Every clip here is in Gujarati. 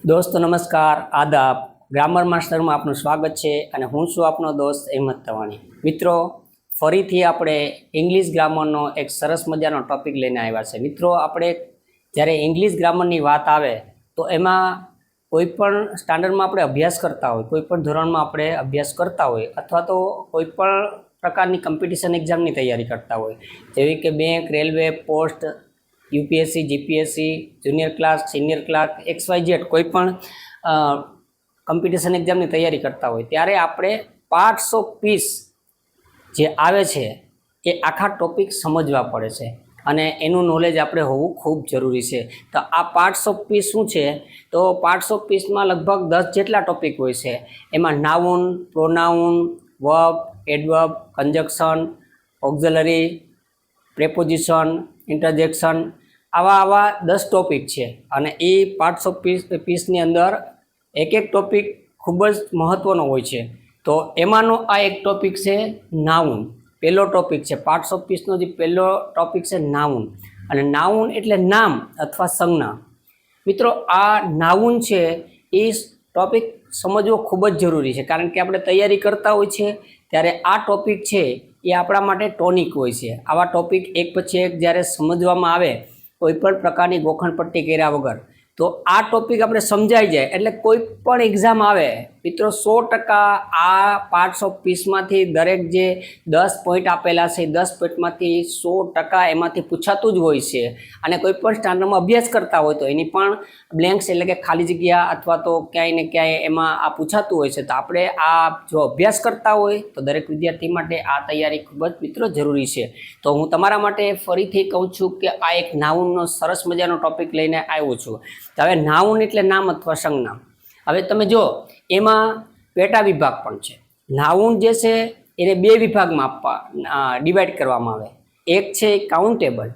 दोस्तों नमस्कार आदाब। ग्रामर मास्टर में आपનું સ્વાગત છે અને હું છું આપનો દોસ્ત અહેમદ તવાણી। મિત્રો ફરીથી આપણે ઇંગ્લિશ ગ્રામરનો એક સરસ મજાનો ટોપિક લઈને આવ્યા છે। મિત્રો આપણે જ્યારે ઇંગ્લિશ ગ્રામરની વાત આવે તો એમાં કોઈપણ સ્ટાન્ડર્ડમાં આપણે અભ્યાસ કરતા હોય, કોઈપણ ધોરણમાં આપણે અભ્યાસ કરતા હોય અથવા તો કોઈપણ પ્રકારની કોમ્પિટિશન એક્ઝામની તૈયારી કરતા હોય, જેવી કે bank, railway, post, UPSC, GPSC, junior class, senior class, XYZ कोईपण कॉम्पिटिशन एग्जाम की तैयारी करता हो त्यारे आपणे पार्ट्स ऑफ पीस जे आवे छे ए आखा टॉपिक समझवा पड़े छे अने एनुं नॉलेज आपणे होवुं खूब जरूरी छे। तो आ पार्ट्स ऑफ पीस शुं छे? तो पार्ट्स ऑफ पीस में लगभग 10 जेटला टॉपिक होय छे। एमां noun, pronoun, verb, adverb, conjunction, auxiliary, preposition, interjection, आवा 10 टॉपिक है। और ये पार्ट्स ऑफ पीसनी अंदर एक एक टॉपिक खूब ज महत्वनो होय छे। तो एमांनो आ एक टॉपिक है नाउन। पहलो टॉपिक है पार्ट्स ऑफ पीसनो जो पहलो टॉपिक है नाउन। और नाउन एटले नाम अथवा संज्ञा। मित्रों आ नाउन है ये टॉपिक समझवो खूब ज जरूरी है, कारण के आपणे तैयारी करता होय छे त्यारे आ टॉपिक है ये आपणा माटे टॉनिक होय छे। आवा टॉपिक एक पछी एक ज्यारे समझवामां आवे कोईपण प्रकारनी गोखणपट्टी कर्या वगर तो आ टॉपिक आपणे समजाई जाए एटले कोईपण एग्जाम आवे मित्रों 100% आ पार्ट्स ऑफ पीस मांथी दरेक जे 10 पॉइंट आपेला छे 10 पॉइंट मांथी 100% एमांथी पूछातुं ज होय छे। अने कोईपण स्टान्डर्डमां अभ्यास करता होय तो एनी पण ब्लेंक्स एटले के खाली जग्या अथवा तो क्यांय ने क्यांय एमां आ पूछातुं होय छे। तो आपणे आ जो अभ्यास करता होय तो दरेक विद्यार्थी माटे आ तैयारी खूब ज मित्रों जरूरी छे। तो हूँ तमारा माटे फरीथी कहूं छुं के आ एक नाउननो सरस मजानो टॉपिक लईने आव्यो छुं। तो हवे नाउन एटले नाम अथवा संज्ञा। हवे तमे जो एमां पेटा विभाग पण छे। नाउन जे छे एने बे विभागमां डिवाइड करवामां आवे। एक छे काउंटेबल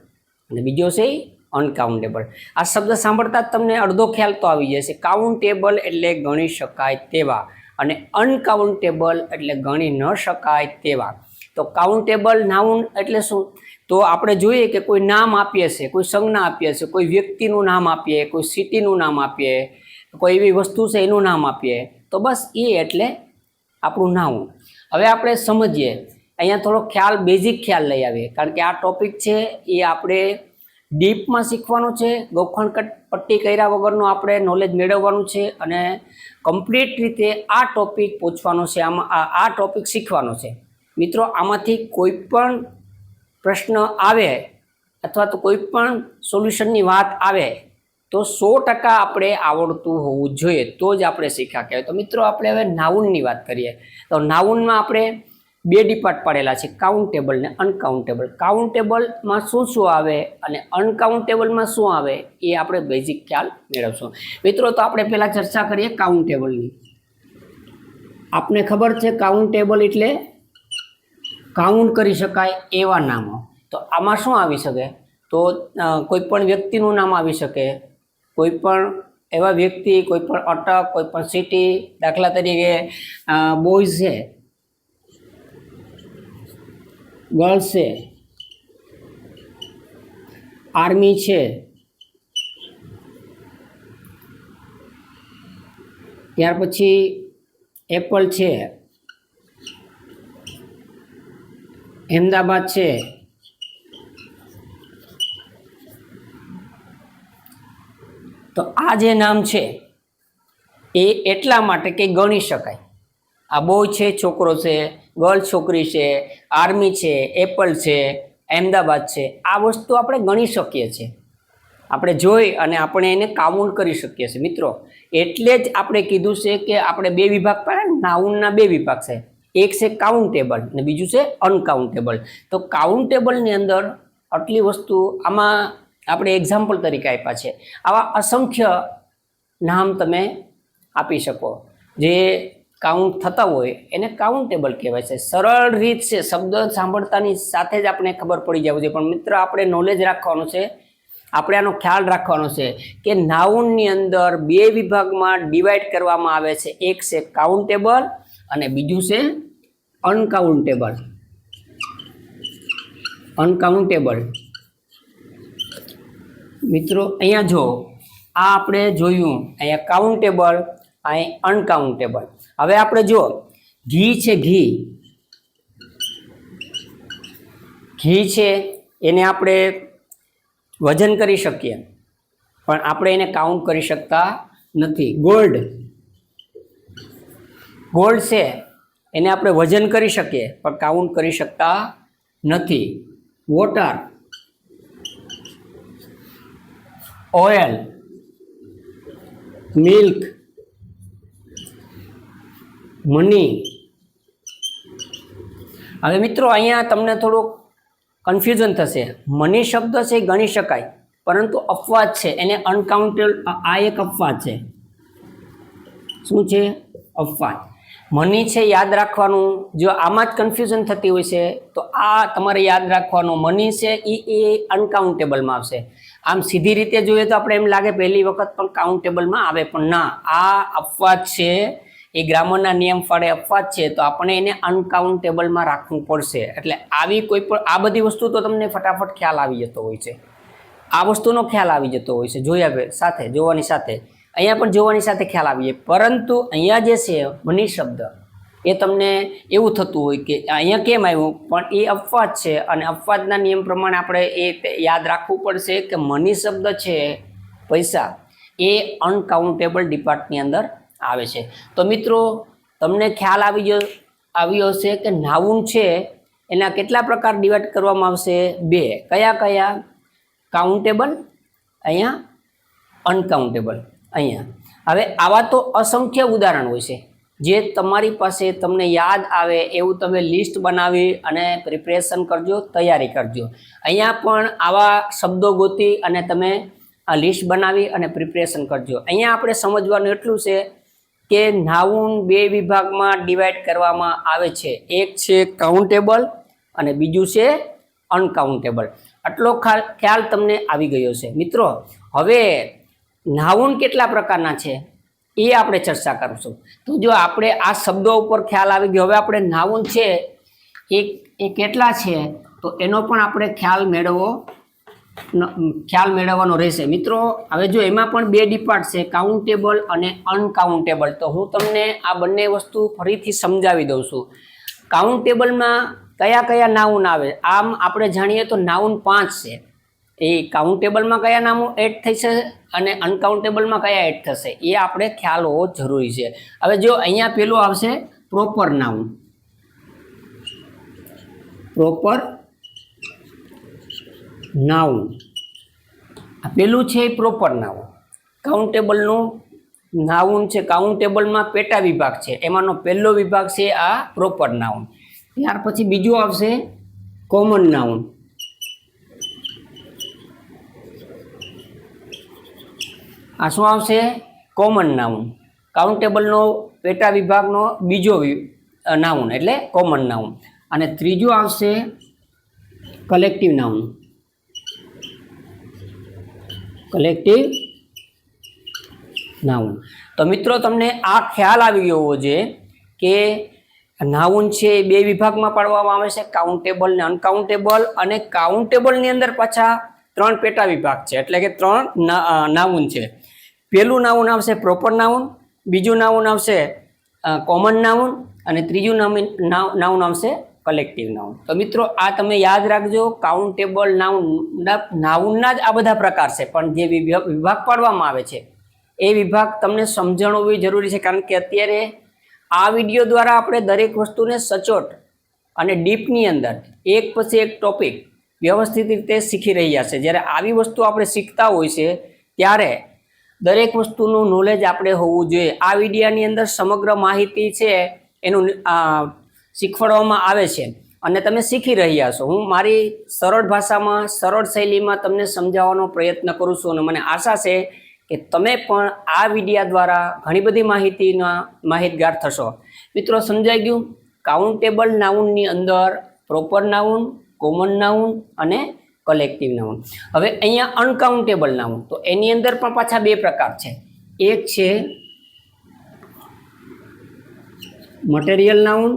अने बीजो छे अनकाउंटेबल। आ शब्द सांभळता ज तमने अर्धो ख्याल तो आवी जशे। काउंटेबल एटले गणी शकाय तेवा अने अनकाउंटेबल एटले गणी न शकाय तेवा। तो काउंटेबल नाउन एटले शुं? तो आपणे जोईए के कोई नाम आपीए छे, कोई संज्ञा आपीए छे, कोई व्यक्तिनुं नाम आपीए, कोई सिटीनुं नाम आपीए, कोई एवी वस्तु छे एनुं नाम आपीए तो बस ए एटले आपणुं नाउन। हवे आपणे समजीए अहींया थोड़ो ख्याल बेजिक ख्याल लई आवीए, कारण के आ टॉपिक छे ए आपणे डीपमां शीखवानुं छे। गोखण पट्टी कर्या वगरनुं आपणे नॉलेज मेळववानुं छे अने कम्प्लीट रीते आ टॉपिक पूछवानो छे, आ टॉपिक शीखवानो छे। मित्रों आमांथी कोईपण प्रश्न आवे अथवा तो कोईपण सोल्यूशननी वात आवे तो 100% आपणे आवडतुं होवुं जोईए तो ज आपणे शीख्या कहेवाय। तो मित्रों आपणे हवे नाउननी वात करीए। तो नाउनमां आपणे बे डिपार्ट पाडेला छे, काउंटेबल ने अनकाउंटेबल। काउंटेबलमां शुं आवे अने अनकाउंटेबलमां शुं आवे ए आपणे बेजिक ख्याल मेळवशुं। मित्रों तो आपणे पहेला चर्चा करीए काउंटेबलनी। आपने खबर छे काउंटेबल एटले काउंट करी शकाय एवा नामो। तो आमां शुं आवी शके? तो कोईपण व्यक्तिनुं नाम आवी शके, कोईपण एवा व्यक्ति, कोईपण अटक, कोईपण सिटी, दाखला तरीके बॉयज है, गर्ल्स है, आर्मी है, त्यार पछी एप्पल है, अहमदाबाद है, तो आ जे नाम है ए एटला माटे के गणी शकाय। आ बॉय है छोकरो है, गर्ल छोकरी है, आर्मी है, एप्पल है, अहमदाबाद है, आ वस्तु आपणे गणी शकीए छीए। आपणे जोई अने आपणे एने काउंट करी शकीए छीए। मित्रों एटले ज आपणे कीधुं छे के आपणे बे विभाग पाड्या। नाउनना बे विभाग छे, एक छे काउंटेबल ने बीजું છે अनकाउंटेबल। तो काउंटेबलनी अंदर आटली वस्तु आमां आपणे एक्जाम्पल तरीके आप्या छे। आवा असंख्य नाम तमे आपी शको जे काउंट थता होय एने काउंटेबल कहेवाय छे। सरळ રીત છે, शब्द सांभळतानी साथे ज आपणे खबर पड़ी जावी જોઈએ। पण मित्र आपणे नॉलेज राखवानुं छे, आपणे आनो ख्याल राखवानो छे के नाउननी अंदर बे विभागमां डिवाइड करवामां आवे छे। एक छे काउंटेबल अने बीजुं छे अनकाउंटेबल। अनकाउंटेबल मित्रों अहींया जो આ આપણે જોયું અહીંયા કાઉન્ટેબલ, અહીં અનકાઉન્ટેબલ. હવે આપણે જો ઘી છે, ઘી છે એને આપણે વજન કરી શકીએ પણ આપણે એને કાઉન્ટ કરી શકતા નથી. ગોલ્ડ છે એને આપણે વજન કરી શકીએ પણ કાઉન્ટ કરી શકતા નથી. Water, oil, milk, money. હવે મિત્રો અહીંયા તમને થોડુંક કન્ફ્યુઝન થશે. મની શબ્દ છે ગણી શકાય પરંતુ અપવાદ છે, એને અનકાઉન્ટેબલ. આ એક અપવાદ છે. શું છે? અપવાદ. મની છે યાદ રાખવાનું. જો આમાં જ કન્ફ્યુઝન થતી હોય છે તો આ તમારે યાદ રાખવાનું. મની છે એ અનકાઉન્ટેબલમાં આવશે. આમ સીધી રીતે જોઈએ તો આપણે એમ લાગે પહેલી વખત પણ કાઉન્ટેબલમાં આવે, પણ ના, આ અપવાદ છે. એ ગ્રામરના નિયમ ફાળે અપવાદ છે તો આપણે એને અનકાઉન્ટેબલમાં રાખવું પડશે. એટલે આવી કોઈ પણ આ બધી વસ્તુ તો તમને ફટાફટ ખ્યાલ આવી જતો હોય છે. આ વસ્તુનો ખ્યાલ આવી જતો હોય છે જોવાની સાથે. અહીંયા પણ જોવાની સાથે ખ્યાલ આવી જાય. પરંતુ અહીંયા જે છે મની શબ્દ એ તમને એવું થતું હોય કે અહીંયા કેમ આવ્યું, પણ એ અપવાદ છે અને અપવાદના નિયમ પ્રમાણે આપણે એ યાદ રાખવું પડશે કે મની શબ્દ છે, પૈસા, એ અનકાઉન્ટેબલ ડિપાર્ટની અંદર આવે છે. તો મિત્રો તમને ખ્યાલ આવ્યો હશે કે નાઉન છે એના કેટલા પ્રકાર ડિવાઈડ કરવામાં આવશે? 2. કયા? કાઉન્ટેબલ, અહીંયા અનકાઉન્ટેબલ. અહીંયા હવે આવા તો અસંખ્ય ઉદાહરણ હોય છે જે તમારી પાસે તમને યાદ આવે એવું તમે લિસ્ટ બનાવી અને પ્રિપરેશન કરજો, તૈયારી કરજો. અહીંયા પણ આવા શબ્દો ગોતી અને તમે આ લિસ્ટ બનાવી અને પ્રિપરેશન કરજો. અહીંયા આપણે સમજવાનું એટલું છે કે નાઉન 2 વિભાગમાં ડિવાઈડ કરવામાં આવે છે. એક છે કાઉન્ટેબલ અને બીજું છે અનકાઉન્ટેબલ. આટલો ખ્યાલ તમને આવી ગયો છે. મિત્રો હવે નાઉન કેટલા પ્રકારના છે એ આપણે ચર્ચા કરીશું. તો જો આપણે આ શબ્દો ઉપર ખ્યાલ આવી ગયો, હવે આપણે નાઉન છે એ કેટલા છે તો એનો પણ આપણે ખ્યાલ મેળવવાનો રહેશે. મિત્રો હવે જો એમાં પણ 2 ડિપાર્ટ છે, કાઉન્ટેબલ અને અનકાઉન્ટેબલ. તો હું તમને આ બંને વસ્તુ ફરીથી સમજાવી દઉં છું. કાઉન્ટેબલમાં કયા નાઉન આવે? આમ આપણે જાણીએ તો નાઉન 5 છે. એ કાઉન્ટેબલમાં કયા નામો એડ થશે અને અનકાઉન્ટેબલમાં કયા એડ થશે એ આપણે ખ્યાલ હોવો જરૂરી છે. હવે જો અહીંયા પેલું આવશે પ્રોપર નાઉન. પેલું છે પ્રોપર નાઉન. કાઉન્ટેબલનું નાઉન છે. કાઉન્ટેબલમાં પેટા વિભાગ છે, એમાંનો પહેલો વિભાગ છે આ પ્રોપર નાઉન. ત્યાર પછી બીજું આવશે કોમન નાઉન. આ શું આવશે? Common noun. કાઉન્ટેબલનો પેટા વિભાગનો બીજો નાઉન એટલે કોમન નાઉન. અને ત્રીજું આવશે કલેક્ટિવ નાઉન. તો મિત્રો તમને આ ખ્યાલ આવી ગયો હોવો જોઈએ કે નાઉન છે એ 2 વિભાગમાં પાડવામાં આવે છે, કાઉન્ટેબલ ને અનકાઉન્ટેબલ. અને કાઉન્ટેબલની અંદર પાછા 3 પેટા વિભાગ છે, એટલે કે 3 નાઉન છે. પહેલું નાઉન આવશે પ્રોપર નાઉન, બીજું નાઉન આવશે કોમન નાઉન અને ત્રીજું નાઉન આવશે કલેક્ટિવ નાઉન. તો મિત્રો આ તમે યાદ રાખજો. કાઉન્ટેબલ નાઉનના જ આ બધા પ્રકાર છે, પણ જે વિભાગ પાડવામાં આવે છે એ વિભાગ તમને સમજણ હોવી જરૂરી છે. કારણ કે અત્યારે આ વિડીયો દ્વારા આપણે દરેક વસ્તુને સચોટ અને ડીપની અંદર એક પછી એક ટોપિક વ્યવસ્થિત રીતે શીખી રહ્યા છે. જ્યારે આવી વસ્તુ આપણે શીખતા હોય છે ત્યારે દરેક વસ્તુનું નોલેજ આપણે હોવું જોઈએ. આ વિડીયાની અંદર સમગ્ર માહિતી છે એનું શીખવાડવામાં આવે છે અને તમે શીખી રહ્યા છો. હું મારી સરળ ભાષામાં, સરળ શૈલીમાં તમને સમજાવવાનો પ્રયત્ન કરું છું અને મને આશા છે કે તમે પણ આ વિડીયા દ્વારા ઘણી બધી માહિતીના માહિતગાર થશો. મિત્રો સમજાઈ ગયું? કાઉન્ટેબલ નાઉનની અંદર પ્રોપર નાઉન, કોમન નાઉન અને કલેક્ટિવ નાઉન. હવે અહીંયા અનકાઉન્ટેબલ નાઉન, તો એની અંદર પણ પાછા 2 પ્રકાર છે. એક છે મટીરિયલ નાઉન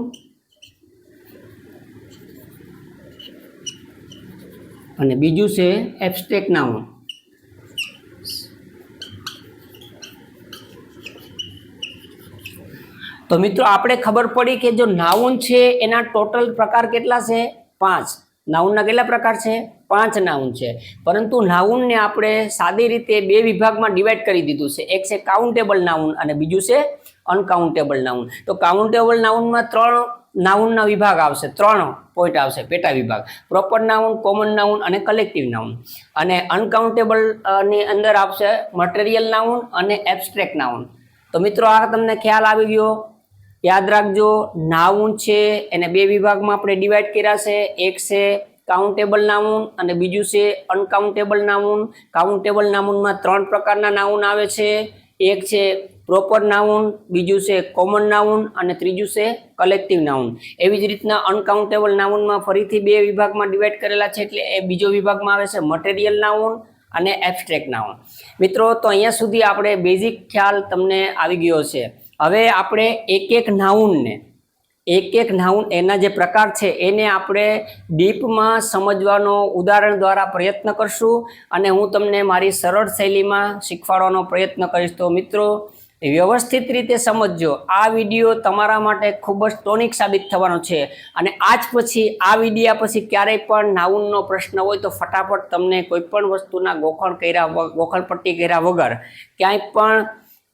અને બીજું છે એબ્સ્ટ્રેક્ટ નાઉન. તો મિત્રો આપણે ખબર પડી કે જો નાઉન છે એના ટોટલ પ્રકાર કેટલા છે? 5. નાઉનના કેટલા પ્રકાર છે? 5 નાઉન છે. પરંતુ નાઉનને આપણે સાદી રીતે 2 વિભાગમાં ડિવાઈડ કરી દીધું છે. એક છે કાઉન્ટેબલ નાઉન અને બીજું છે અનકાઉન્ટેબલ નાઉન. તો કાઉન્ટેબલ નાઉનમાં 3 નાઉનના વિભાગ આવશે, 3 પોઈન્ટ આવશે, પેટા વિભાગ: પ્રોપર નાઉન, કોમન નાઉન અને કલેક્ટિવ નાઉન. અને અનકાઉન્ટેબલ ની અંદર આવશે મટીરિયલ નાઉન અને એબ્સ્ટ્રેક્ટ નાઉન. તો મિત્રો આ તમને ખ્યાલ આવી ગયો. યાદ રાખજો, નાઉન છે એને 2 વિભાગમાં આપણે ડિવાઈડ કર્યા છે. એક છે કાઉન્ટેબલ નાઉન અને બીજું છે અનકાઉન્ટેબલ નાઉન. કાઉન્ટેબલ નાઉનમાં 3 પ્રકારના નાઉન આવે છે. એક છે પ્રોપર નાઉન, બીજું છે કોમન નાઉન અને ત્રીજું છે કલેક્ટિવ નાઉન. એવી જ રીતના અનકાઉન્ટેબલ નાઉનમાં ફરીથી 2 વિભાગમાં ડિવાઈડ કરેલા છે. એટલે એ બીજો વિભાગમાં આવે છે મટીરિયલ નાઉન અને એબ્સ્ટ્રેક્ટ નાઉન. મિત્રો તો અહીંયા સુધી આપણે બેઝિક ખ્યાલ તમને આવી ગયો છે. હવે આપણે એક નાઉન એના જે પ્રકાર છે એને આપણે ડીપમાં સમજવાનો ઉદાહરણ દ્વારા પ્રયત્ન કરશું અને હું તમને મારી સરળ શૈલીમાં શીખવાડવાનો પ્રયત્ન કરીશ. તો મિત્રો વ્યવસ્થિત રીતે સમજજો. આ વિડીયો તમારા માટે ખૂબ જ ટોનિક સાબિત થવાનો છે. અને આજ પછી આ વિડીયા પછી ક્યારેય પણ નાઉનનો પ્રશ્ન હોય તો ફટાફટ તમને કોઈ પણ વસ્તુના ગોખણપટ્ટી કર્યા વગર, ક્યાંય પણ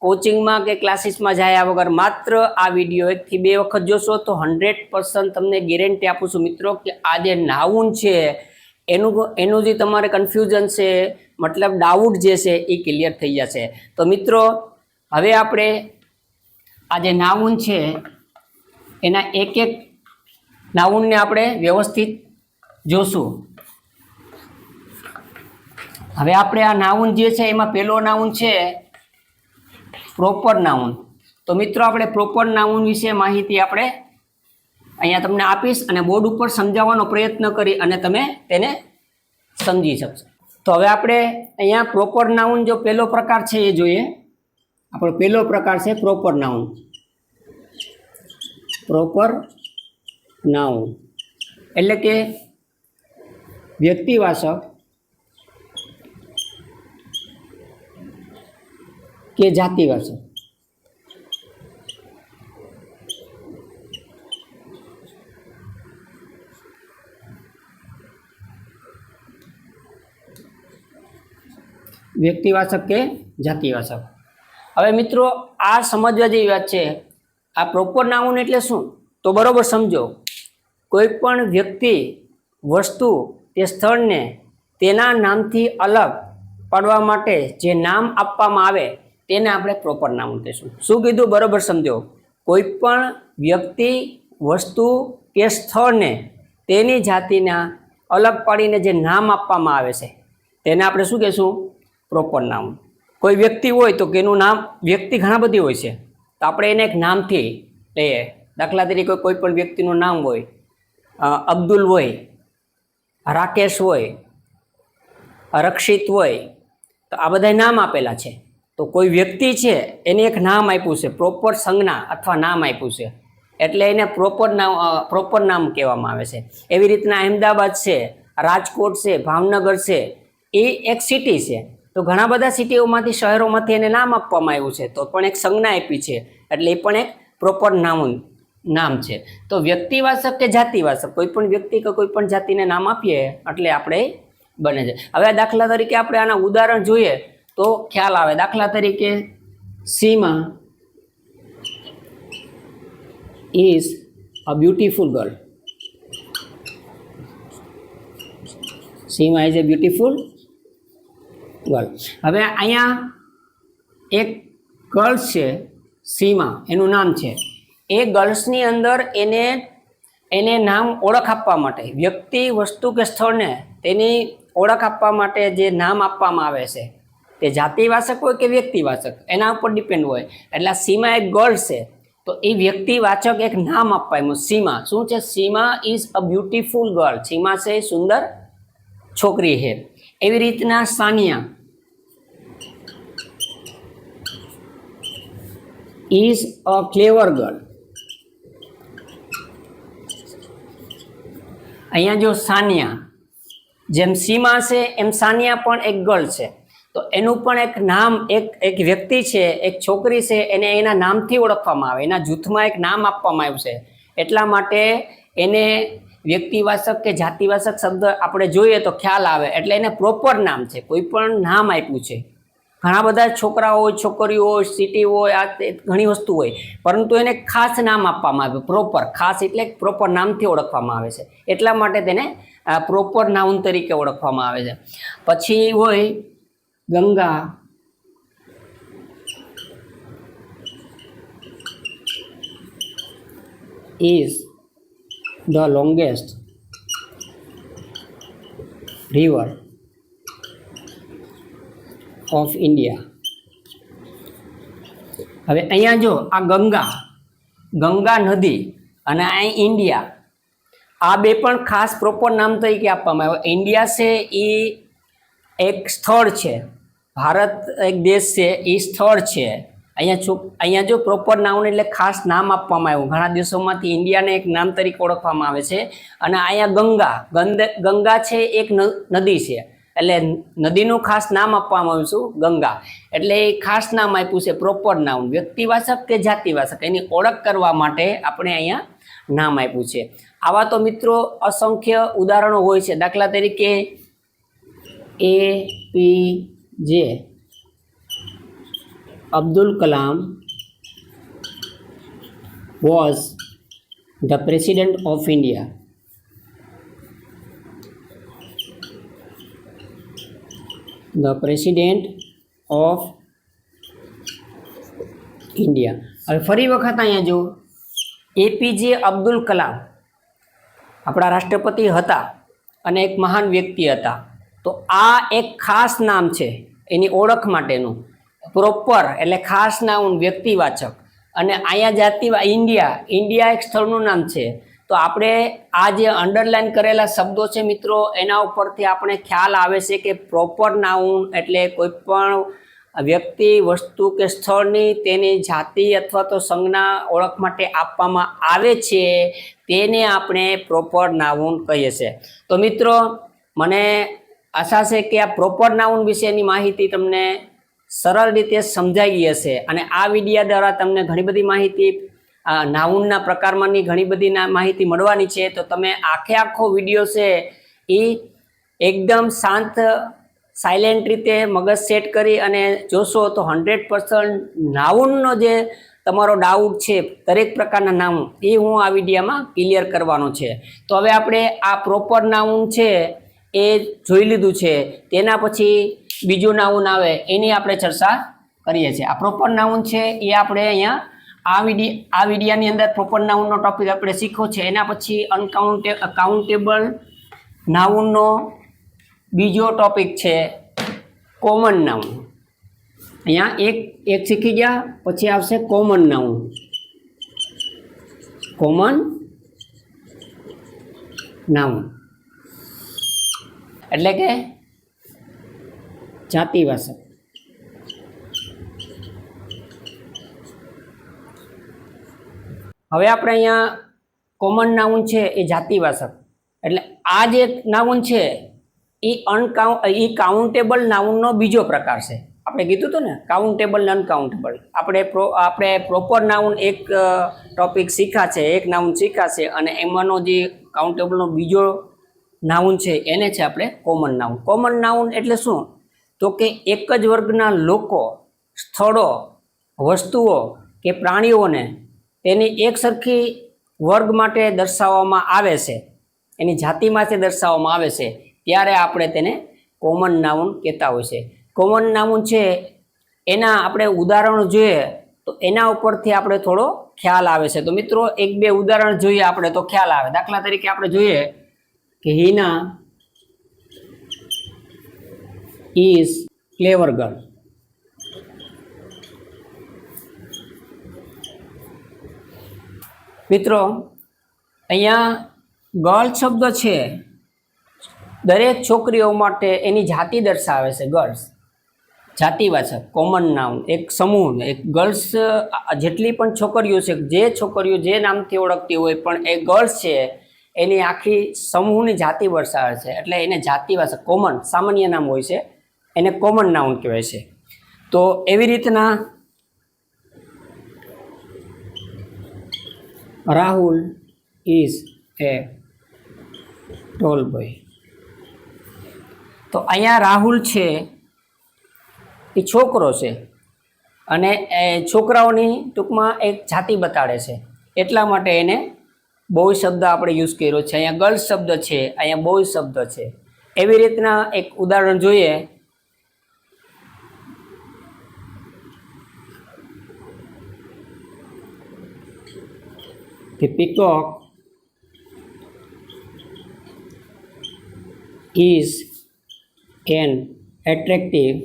કોચિંગમાં કે ક્લાસીસમાં જાય વગર માત્ર આ વિડીયો 1 થી 2 વખત જોશો તો 100% તમને ગેરંટી આપું છું મિત્રો કે આ જે નાઉન છે એનું જે તમારે કન્ફ્યુઝન છે, મતલબ ડાઉટ જે છે એ ક્લિયર થઈ જશે. તો મિત્રો હવે આપણે આ જે નાઉન છે એના એક નાઉનને આપણે વ્યવસ્થિત જોશું. હવે આપણે આ નાઉન જે છે એમાં પહેલો નાઉન છે પ્રોપર નાઉન. તો મિત્રો આપણે પ્રોપર નાઉન વિશે માહિતી આપણે અહીંયા તમને આપીશ અને બોર્ડ ઉપર સમજાવવાનો પ્રયત્ન કરી અને તમે તેને સમજી શકશો. તો હવે આપણે અહીંયા પ્રોપર નાઉન જો પહેલો પ્રકાર છે એ જોઈએ. આપણો પહેલો પ્રકાર છે પ્રોપર નાઉન. પ્રોપર નાઉન એટલે કે વ્યક્તિવાચક કે જાતિવાચક. વ્યક્તિવાચક કે જાતિવાચક. હવે મિત્રો આ સમજવા જેવી વાત છે. આ પ્રોપર નાઉન એટલે શું? તો બરોબર સમજો. કોઈ પણ વ્યક્તિ, વસ્તુ તે સ્થળને તેના નામથી અલગ પાડવા માટે જે નામ આપવામાં આવે તેને આપણે પ્રોપર નાઉન કહીશું. શું કીધું? બરોબર સમજો. કોઈ પણ વ્યક્તિ, વસ્તુ કે સ્થળને તેની જાતિના અલગ પાડીને જે નામ આપવામાં આવે છે તેને આપણે શું કહીશું? Proper noun. કોઈ વ્યક્તિ હોય તો એનું નામ, વ્યક્તિ ઘણા બધી હોય છે તો આપણે એને એક નામથી લઈએ. દાખલા તરીકે કોઈ પણ વ્યક્તિનું નામ હોય, અબ્દુલ હોય, રાકેશ હોય, રક્ષિત હોય, તો આ બધા નામ આપેલા છે. તો કોઈ વ્યક્તિ છે એને એક નામ આપ્યું છે, પ્રોપર સંજ્ઞા અથવા નામ આપ્યું છે, એટલે એને પ્રોપર નામ કહેવામાં આવે છે. એવી રીતના અહેમદાબાદ છે, રાજકોટ છે, ભાવનગર છે, એ એક સિટી છે. તો ઘણા બધા સિટીઓમાંથી, શહેરોમાંથી એને નામ આપવામાં આવ્યું છે, તો પણ એક સંજ્ઞા આપી છે, એટલે એ પણ એક પ્રોપર નામ છે. તો વ્યક્તિવાચક કે જાતિવાચક, કોઈ પણ વ્યક્તિ કે કોઈ પણ જાતિને નામ આપીએ એટલે આપણે બને છે. હવે દાખલા તરીકે આપણે આના ઉદાહરણ જોઈએ તો ખ્યાલ આવે. દાખલા તરીકે Seema is a beautiful girl. Seema is a beautiful girl. હવે અહીંયા એક ગર્લ્સ છે, સીમા એનું નામ છે. એ ગર્લ્સની અંદર એને નામ, ઓળખ આપવા માટે, વ્યક્તિ, વસ્તુ કે સ્થળને તેની ઓળખ આપવા માટે જે નામ આપવામાં આવે છે તે જાતિવાચક હોય કે વ્યક્તિવાચક એના ઉપર ડિપેન્ડ હોય. એટલે સીમા એક ગર્લ છે તો એ વ્યક્તિવાચક એક નામ આપવાનું. સીમા શું છે? સીમા ઇઝ અ બ્યુટીફુલ ગર્લ. સીમા છે સુંદર છોકરી છે. એવી રીતના Sania is a clever girl. અહીંયા જો સાનિયા, જેમ સીમા છે એમ સાનિયા પણ એક ગર્લ છે. તો એનું પણ એક નામ, એક વ્યક્તિ છે, એક છોકરી છે, એને એના નામથી ઓળખવામાં આવે, એના જૂથમાં એક નામ આપવામાં આવ્યું છે, એટલા માટે એને વ્યક્તિવાચક કે જાતિવાચક શબ્દ આપણે જોઈએ તો ખ્યાલ આવે, એટલે એને પ્રોપર નામ છે, કોઈ પણ નામ આપ્યું છે. ઘણા બધા છોકરાઓ હોય, છોકરીઓ હોય, સિટી હોય, આ ઘણી વસ્તુ હોય, પરંતુ એને ખાસ નામ આપવામાં આવે, પ્રોપર, ખાસ એટલે પ્રોપર નામથી ઓળખવામાં આવે છે, એટલા માટે તેને પ્રોપર નાઉન તરીકે ઓળખવામાં આવે છે. પછી હોય Ganga, is the longest river of India. હવે અહીંયા જો આ ગંગા નદી અને આ ઇન્ડિયા, આ બે પણ ખાસ પ્રોપર નામ તરીકે આપવામાં આવે. ઇન્ડિયા છે એ એક સ્થળ છે, ભારત એક દેશ છે, એ સ્થળ છે. અહીંયા જો પ્રોપર નાઉન એટલે ખાસ નામ આપવામાં આવ્યું. ઘણા દેશોમાંથી ઇન્ડિયાને એક નામ તરીકે ઓળખવામાં આવે છે. અને અહીંયા ગંગા છે એક નદી છે, એટલે નદીનું ખાસ નામ આપવામાં આવ્યું છે ગંગા, એટલે એ ખાસ નામ આપ્યું છે પ્રોપર નાઉન. વ્યક્તિવાચક કે જાતિવાચક એની ઓળખ કરવા માટે આપણે અહીંયા નામ આપ્યું છે. આવા તો મિત્રો અસંખ્ય ઉદાહરણો હોય છે. દાખલા તરીકે APJ Abdul Kalam was the President of India. The President of India. હવે ફરી વખત અહીંયા જો APJ અબ્દુલ કલામ આપણા રાષ્ટ્રપતિ હતા અને એક મહાન વ્યક્તિ હતા. તો આ એક ખાસ નામ છે એની ઓળખ માટેનું, પ્રોપર એટલે ખાસ નામ, વ્યક્તિવાચક. અને અહીંયા ઇન્ડિયા એક સ્થળનું નામ છે. તો આપણે આ જે અંડરલાઈન કરેલા શબ્દો છે મિત્રો, એના ઉપરથી આપણે ખ્યાલ આવે છે કે પ્રોપર નાઉન એટલે કોઈ પણ વ્યક્તિ, વસ્તુ કે સ્થળની તેની જાતિ અથવા તો સંજ્ઞા ઓળખ માટે આપવામાં આવે છે, તેને આપણે પ્રોપર નાઉન કહીએ છીએ. તો મિત્રો મને આશા છે કે આ પ્રોપર નાઉન વિશેની માહિતી તમને સરળ રીતે સમજાઈ ગઈ હશે. અને આ વિડીયા દ્વારા તમને ઘણી બધી માહિતી, નાઉનના પ્રકારમાંની ઘણી બધી માહિતી મળવાની છે. તો તમે આખો વિડીયો છે એ એકદમ શાંત, સાયલેન્ટ રીતે મગજ સેટ કરી અને જોશો તો 100% નાઉનનો જે તમારો ડાઉટ છે, દરેક પ્રકારના નાઉન, એ હું આ વિડીયામાં ક્લિયર કરવાનો છે. તો હવે આપણે આ પ્રોપર નાઉન છે એ જોઈ લીધું છે. તેના પછી બીજું નાઉન આવે એની આપણે ચર્ચા કરીએ છીએ. આ પ્રોપર નાઉન છે એ આપણે અહીંયા આ વિડીયાની અંદર પ્રોપર નાઉનનો ટોપિક આપણે શીખ્યો છે. એના પછી અકાઉન્ટેબલ નાઉનનો બીજો ટોપિક છે કોમન નાઉન. અહીંયા એક શીખી ગયા, પછી આવશે કોમન નાઉન. કોમન નાઉન એટલે કે જાતિવાચક. હવે આપણે અહીંયા કોમન નાઉન છે એ જાતિવાચક, એટલે આ જે નાઉન છે એ કાઉન્ટેબલ નાઉનનો બીજો પ્રકાર છે. આપણે કીધું હતું ને કાઉન્ટેબલ ને અનકાઉન્ટેબલ. આપણે પ્રોપર નાઉન એક ટોપિક શીખા છે, એક નાઉન શીખા છે, અને એમાંનો જે કાઉન્ટેબલનો બીજો નાઉન છે એને છે આપણે કોમન નાઉન. કોમન નાઉન એટલે શું? તો કે એક જ વર્ગના લોકો, સ્થળો, વસ્તુઓ કે પ્રાણીઓને તેની એક સરખી વર્ગ માટે દર્શાવવામાં આવે છે, એની જાતિ માટે દર્શાવવામાં આવે છે, ત્યારે આપણે તેને કોમન નાઉન કહેતા હોય છે. કોમન નાઉન છે એના આપણે ઉદાહરણ જોઈએ તો એના ઉપરથી આપણે થોડો ખ્યાલ આવે છે. તો મિત્રો એક બે ઉદાહરણ જોઈએ આપણે તો ખ્યાલ આવે. દાખલા તરીકે આપણે જોઈએ કે હિના is clever girl. મિત્રો અહીંયા ગર્લ શબ્દ છે દરેક છોકરીઓ માટે એની જાતિ દર્શાવે છે. ગર્લ્સ જાતિવાચક, કોમન નાઉન, એક સમૂહ, એક ગર્લ્સ, જેટલી પણ છોકરીઓ છે, જે છોકરીઓ જે નામથી ઓળખતી હોય પણ એ ગર્લ્સ છે એની આખી સમૂહની જાતિ દર્શાવે છે, એટલે એને જાતિવાચક, કોમન, સામાન્ય નામ હોય છે. એને કોમન નાઉન કહેવાય છે. તો એવી રીતના Rahul is a tall boy. તો અહીંયા રાહુલ છે એ છોકરો છે અને એ છોકરાઓની ટૂંકમાં એક જાતિ બતાડે છે, એટલા માટે એને બોય શબ્દ આપણે યુઝ કર્યો છે. અહીંયા ગર્લ્સ શબ્દ છે, અહીંયા બોય શબ્દ છે. એવી રીતના એક ઉદાહરણ જોઈએ. The peacock is an attractive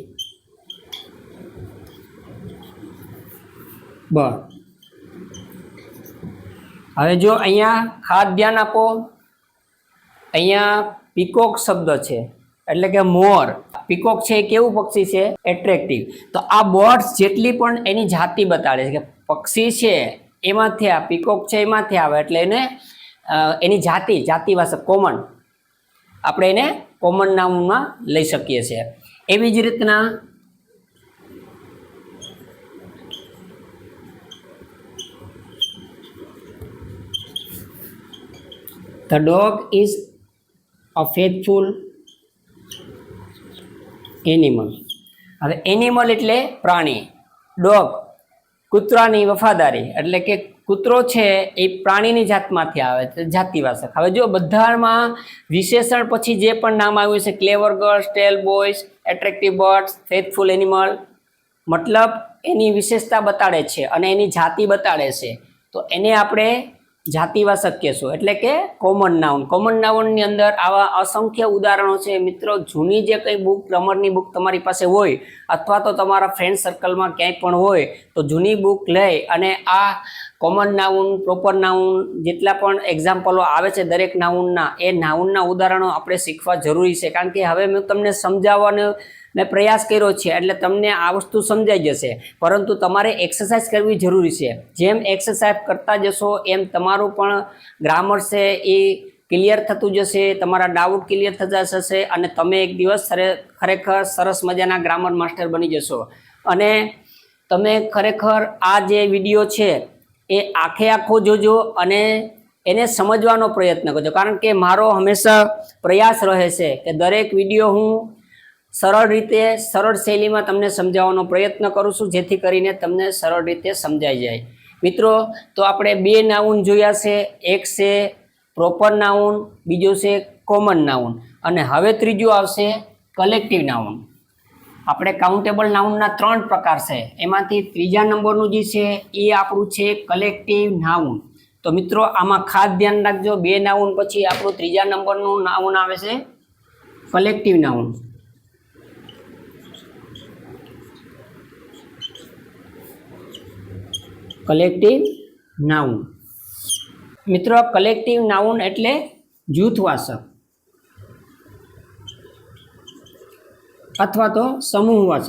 bird. હવે જો અહીંયા ખાસ ધ્યાન આપો, અહીંયા પીકોક શબ્દ છે એટલે કે મોર. પીકોક છે એ કેવું પક્ષી છે? એટ્રેક્ટિવ. તો આ બર્ડ્સ જેટલી પણ એની જાતિ બતાડે છે કે પક્ષી છે એમાંથી આ પીકોક છે એમાંથી આવે, એટલે એને એની જાતિવાચક કોમન આપણે એને કોમન નાઉનમાં લઈ શકીએ છીએ. એવી જ રીતના The dog is a faithful animal. હવે એનિમલ એટલે પ્રાણી, ડોગ કૂતરાની વફાદારી, એટલે કે કૂતરો છે એ પ્રાણીની જાતમાંથી આવે છે, જાતિવાચક. હવે જો બધામાં વિશેષણ પછી જે પણ નામ આવ્યું છે, clever girls, tall boys, attractive birds, faithful animal, મતલબ એની વિશેષતા બતાડે છે અને એની જાતિ બતાડે છે, તો એને આપણે જાતિવાચક કહેશું, એટલે કે કોમન નાઉન. કોમન નાઉનની અંદર આવા અસંખ્ય ઉદાહરણો છે. મિત્રો, જૂની જે કંઈ બુક, ગ્રામરની બુક તમારી પાસે હોય અથવા તો તમારા ફ્રેન્ડ સર્કલમાં ક્યાંય પણ હોય તો જૂની બુક લઈ અને આ કોમન નાઉન, પ્રોપર નાઉન જેટલા પણ એક્ઝામ્પલો આવે છે દરેક નાઉનના, એ નાઉનના ઉદાહરણો આપણે શીખવા જરૂરી છે. કારણ કે હવે મેં તમને સમજાવવાનો મેં પ્રયાસ કર્યો છે એટલે તમને આ વસ્તુ સમજાઈ જશે, પરંતુ તમારે એક્સરસાઇઝ કરવી જરૂરી છે. જેમ એક્સરસાઇઝ કરતા જશો એમ તમારું પણ ગ્રામર છે એ ક્લિયર થતું જશે, તમારા ડાઉટ ક્લિયર થતા જશે અને તમે એક દિવસ ખરેખર સરસ મજાના ગ્રામર માસ્ટર બની જશો. અને તમે ખરેખર આ જે વિડીયો છે એ આખો જોજો અને એને સમજવાનો પ્રયત્ન કરજો. કારણ કે મારો હંમેશા પ્રયાસ રહે છે કે દરેક વિડીયો હું સરળ રીતે, સરળ શૈલીમાં તમને સમજાવવાનો પ્રયત્ન કરું છું, જેથી કરીને તમને સરળ રીતે સમજાઈ જાય. મિત્રો, તો આપણે બે નાઉન જોયા છે, એક છે પ્રોપર નાઉન, બીજો છે કોમન નાઉન, અને હવે ત્રીજું આવશે કલેક્ટિવ નાઉન. આપણે કાઉન્ટેબલ નાઉનના 3 પ્રકાર છે, એમાંથી ત્રીજા નંબરનું જે છે એ આપણું છે કલેક્ટિવ નાઉન. તો મિત્રો, આમાં ખાસ ધ્યાન રાખજો, 2 નાઉન પછી આપણું ત્રીજા નંબરનું નાઉન આવે છે કલેક્ટિવ નાઉન. Collective noun. મિત્રો, કલેક્ટિવ નાઉન એટલે જૂથવાચક અથવા તો સમૂહવાચક.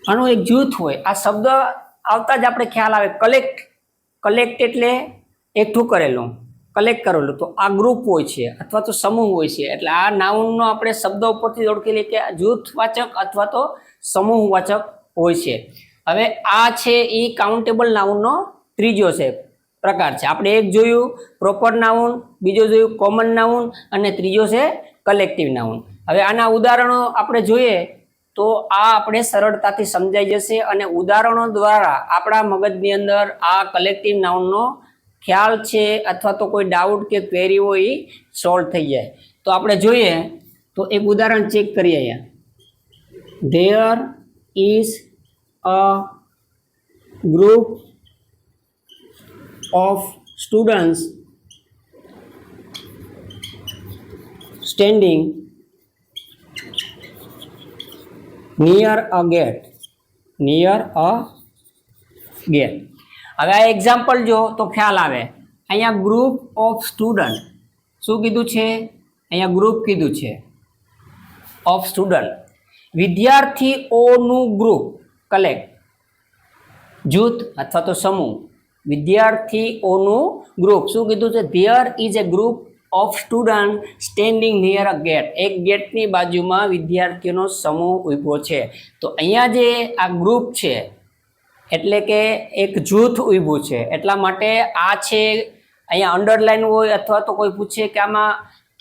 આનું એક જૂથ હોય. આ શબ્દ આવતા જ આપણે ખ્યાલ આવે કલેક્ટ એટલે એકઠું કરેલું, કલેક્ટ કરેલું. તો આ ગ્રુપ હોય છે અથવા તો સમૂહ હોય છે, એટલે આ નાઉનનો આપણે શબ્દ ઉપરથી ઓળખી લઈએ કે જૂથવાચક અથવા તો સમૂહવાચક હોય છે. હવે આ છે એ કાઉન્ટેબલ નાઉનનો ત્રીજો છે પ્રકાર છે. આપણે એક જોયું પ્રોપર નાઉન, બીજો જોયું કોમન નાઉન અને ત્રીજો છે કલેક્ટિવ નાઉન. હવે આના ઉદાહરણો આપણે જોઈએ તો આ આપણે સરળતાથી સમજાઈ જશે અને ઉદાહરણો દ્વારા આપણા મગજની અંદર આ કલેક્ટિવ નાઉનનો ખ્યાલ છે અથવા તો કોઈ ડાઉટ કે ક્વેરી હોય એ સોલ્વ થઈ જાય. તો આપણે જોઈએ તો એક ઉદાહરણ ચેક કરીએ. અહીંયા there is a group of students standing near a gate. હવે આ એક્ઝામ્પલ જો તો ખ્યાલ આવે. અહીંયા ગ્રુપ ઓફ સ્ટુડન્ટ શું કીધું છે? અહીંયા ગ્રુપ કીધું છે ઓફ સ્ટુડન્ટ. વિદ્યાર્થીઓનું ગ્રુપ, કલેક્ટ, જૂથ અથવા તો સમૂહ. વિદ્યાર્થીઓનું ગ્રુપ શું કીધું છે? There is a group of student standing near a gate. એક ગેટની બાજુમાં વિદ્યાર્થીઓનો સમૂહ ઊભો છે. તો અહીંયા જે આ ગ્રુપ છે એટલે કે એક જૂથ ઊભું છે, એટલા માટે આ છે અહીંયા અંડરલાઈન હોય અથવા તો કોઈ પૂછે કે આમાં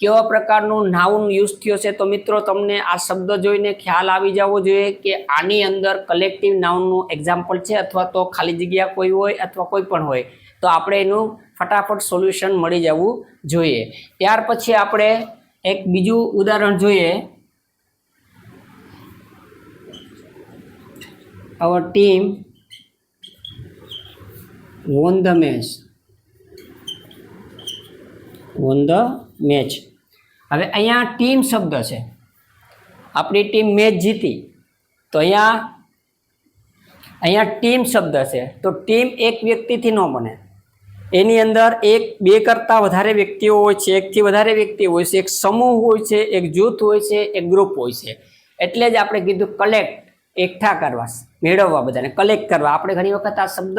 કેવા પ્રકારનું નાઉન યુઝ થયો છે, તો મિત્રો તમને આ શબ્દ જોઈને ખ્યાલ આવી જવો જોઈએ કે આની અંદર કલેક્ટિવ નાઉનનું એક્ઝામ્પલ છે અથવા તો ખાલી જગ્યા કોઈ હોય અથવા કોઈ પણ હોય, તો આપણે એનું ફટાફટ સોલ્યુશન મળી જવું જોઈએ. ત્યાર પછી આપણે એક બીજું ઉદાહરણ જોઈએ. our team won the match. won the match. હવે અહીંયા ટીમ શબ્દ છે, આપણી ટીમ મેચ જીતી, તો અહીંયા ટીમ શબ્દ છે. તો ટીમ એક વ્યક્તિથી ન બને, એની અંદર એક બે કરતાં વધારે વ્યક્તિઓ હોય છે, એકથી વધારે વ્યક્તિ હોય છે, એક સમૂહ હોય છે, એક જૂથ હોય છે, એક ગ્રુપ હોય છે. એટલે જ આપણે કીધું કલેક્ટ, એકઠા કરવા, મેળવવા, બધાને કલેક્ટ કરવા. આપણે ઘણી વખત આ શબ્દ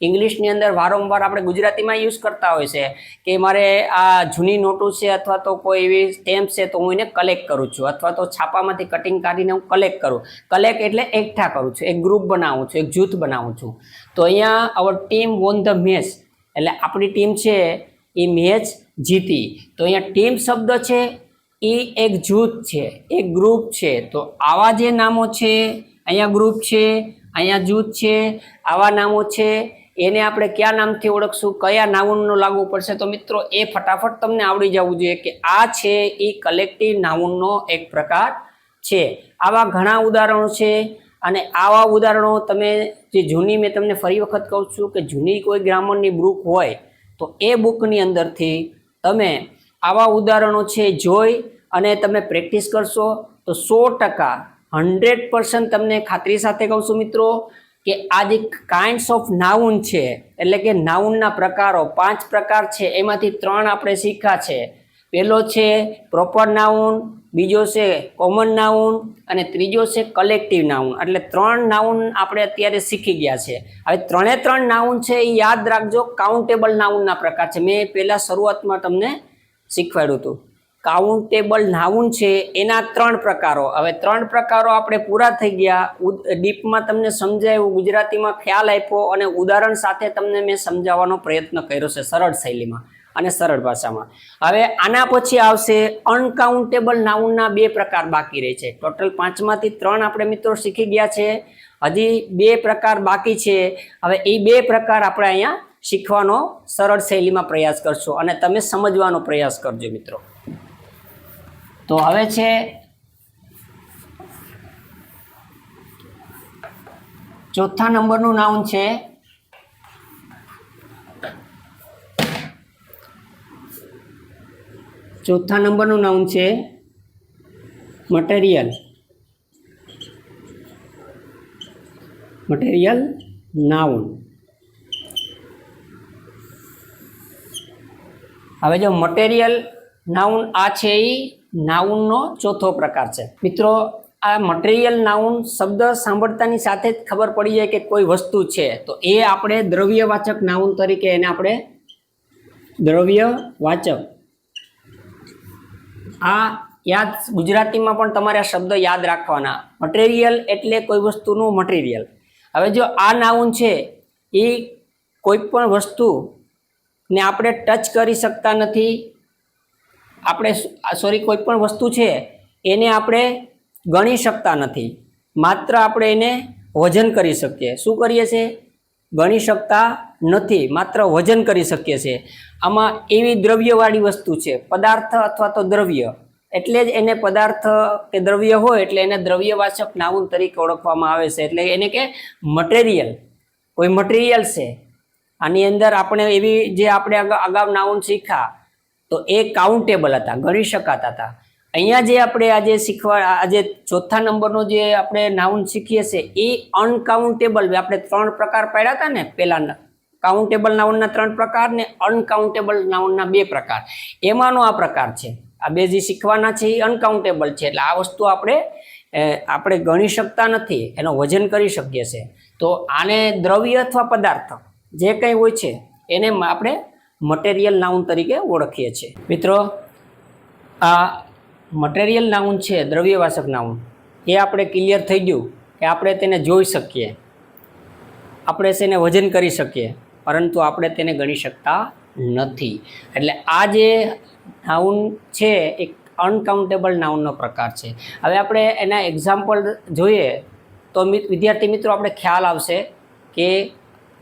ઇંગ્લિશની અંદર વારંવાર આપણે ગુજરાતીમાં યુઝ કરતા હોય છે કે મારે આ જૂની નોટો છે અથવા તો કોઈ એવી સ્ટેમ્પ છે તો હું એને કલેક્ટ કરું છું, અથવા તો છાપામાંથી કટિંગ કાઢીને હું કલેક્ટ કરું. કલેક્ટ એટલે એકઠા કરું છું, એક ગ્રુપ બનાવું છું, એક જૂથ બનાવું છું. તો અહીંયા અવર ટીમ વોન ધ મેચ એટલે આપણી ટીમ છે એ મેચ જીતી. તો અહીંયા ટીમ શબ્દ છે એ એક જૂથ છે, એક ગ્રુપ છે. તો આવા જે નામો છે, અહીંયા ગ્રુપ છે, અહીંયા જૂથ છે, આવા નામો છે, એને આપણે કયા નામથી ઓળખશું, કયા નાઉનનો લાગુ પડશે? તો મિત્રો એ ફટાફટ તમને આવડી જવું જોઈએ કે આ છે એ કલેક્ટિવ નાઉનનો એક પ્રકાર છે. આવા ઘણા ઉદાહરણો છે અને આવા ઉદાહરણો તમે જે જૂની, મેં તમને ફરી વખત કહું છું કે જૂની કોઈ ગ્રામરની બુક હોય તો એ બુકની અંદરથી તમે આવા ઉદાહરણો છે જોઈ અને તમે પ્રેક્ટિસ કરશો તો 100% 100% તમને ખાતરી સાથે કહું છું મિત્રો કે આ જે કાઇન્ડ્સ ઓફ નાઉન છે એટલે કે નાઉનના પ્રકારો 5 પ્રકાર છે, એમાંથી 3 આપણે શીખ્યા છે. પહેલો છે પ્રોપર નાઉન, બીજો છે કોમન નાઉન અને ત્રીજો છે કલેક્ટિવ નાઉન. એટલે 3 નાઉન આપણે અત્યારે શીખી ગયા છે. હવે 3 નાઉન છે એ યાદ રાખજો, કાઉન્ટેબલ નાઉનના પ્રકાર છે. મેં પહેલાં શરૂઆતમાં તમને શીખવાડ્યું હતું. કાઉન્ટેબલ નાઉન છે એના 3 પ્રકારો. હવે 3 પ્રકારો આપણે પૂરા થઈ ગયા. ડીપમાં તમને સમજાવ્યું, ગુજરાતીમાં ખ્યાલ આપ્યો અને ઉદાહરણ સાથે તમને મેં સમજાવવાનો પ્રયત્ન કર્યો છે સરળ શૈલીમાં અને સરળ ભાષામાં. હવે આના પછી આવશે અનકાઉન્ટેબલ નાઉનના 2 પ્રકાર બાકી રહે છે. ટોટલ 5માંથી 3 આપણે મિત્રો શીખી ગયા છે, હજી 2 પ્રકાર બાકી છે. હવે એ 2 પ્રકાર આપણે અહીંયા શીખવાનો સરળ શૈલીમાં પ્રયાસ કરશો અને તમે સમજવાનો પ્રયાસ કરજો મિત્રો. તો હવે છે ચોથા નંબરનું નાઉન છે મટીરિયલ. Material noun. હવે જો મટીરિયલ નાઉન આ છે એ નાઉનનો ચોથો પ્રકાર છે મિત્રો. આ મટીરિયલ નાઉન શબ્દ સાંભળતાની સાથે જ ખબર પડી જાય કે કોઈ વસ્તુ છે, તો એ આપણે દ્રવ્યવાચક નાઉન તરીકે એને આપણે દ્રવ્યવાચક, આ યાદ, ગુજરાતીમાં પણ તમારે આ શબ્દ યાદ રાખવાના. મટીરિયલ એટલે કોઈ વસ્તુનું મટીરિયલ. હવે જો આ નાઉન છે એ કોઈ પણ વસ્તુને આપણે ટચ કરી શકતા નથી, કોઈ પણ વસ્તુ છે એને આપણે ગણી શકતા નથી, માત્ર આપણે એને વજન કરી શકીએ. શું કરીએ છીએ? ગણી શકતા નથી, માત્ર વજન કરી શકીએ છીએ. આમાં એવી દ્રવ્યવાળી વસ્તુ છે, પદાર્થ અથવા તો દ્રવ્ય, એટલે જ એને પદાર્થ કે દ્રવ્ય હોય એટલે એને દ્રવ્યવાચક નાઉન તરીકે ઓળખવામાં આવે છે. એટલે એને કે મટીરિયલ, કોઈ મટીરિયલ છે. આની અંદર આપણે એવી જે આપણે અગાઉ નાઉન શીખ્યા તો એ કાઉન્ટેબલ હતા, ગણી શકાતા હતા. અહીંયા જે આપણે આજે ચોથા નંબરનો જે આપણે નાઉન શીખીએ છીએ એ અનકાઉન્ટેબલ. આપણે 3 પ્રકાર પાડ્યા હતા ને પહેલા, કાઉન્ટેબલ નાઉનના 3 પ્રકાર ને અનકાઉન્ટેબલ નાઉનના 2 પ્રકાર, એમાંનો આ પ્રકાર છે. આ 2 જે શીખવાના છે એ અનકાઉન્ટેબલ છે. એટલે આ વસ્તુ આપણે ગણી શકતા નથી, એનો વજન કરી શકીએ છીએ. તો આને દ્રવ્ય અથવા પદાર્થ જે કંઈ હોય છે એને આપણે મટેરિયલ નાઉન તરીકે ઓળખીએ છીએ. મિત્રો, આ મટેરિયલ નાઉન છે, દ્રવ્યવાચક નાઉન, એ આપણે ક્લિયર થઈ ગયું કે આપણે તેને જોઈ શકીએ, આપણે તેને વજન કરી શકીએ, પરંતુ આપણે તેને ગણી શકતા નથી. એટલે આ જે નાઉન છે એક અનકાઉન્ટેબલ નાઉનનો પ્રકાર છે. હવે આપણે એના એક્ઝામ્પલ જોઈએ તો વિદ્યાર્થી મિત્રો આપણે ખ્યાલ આવશે કે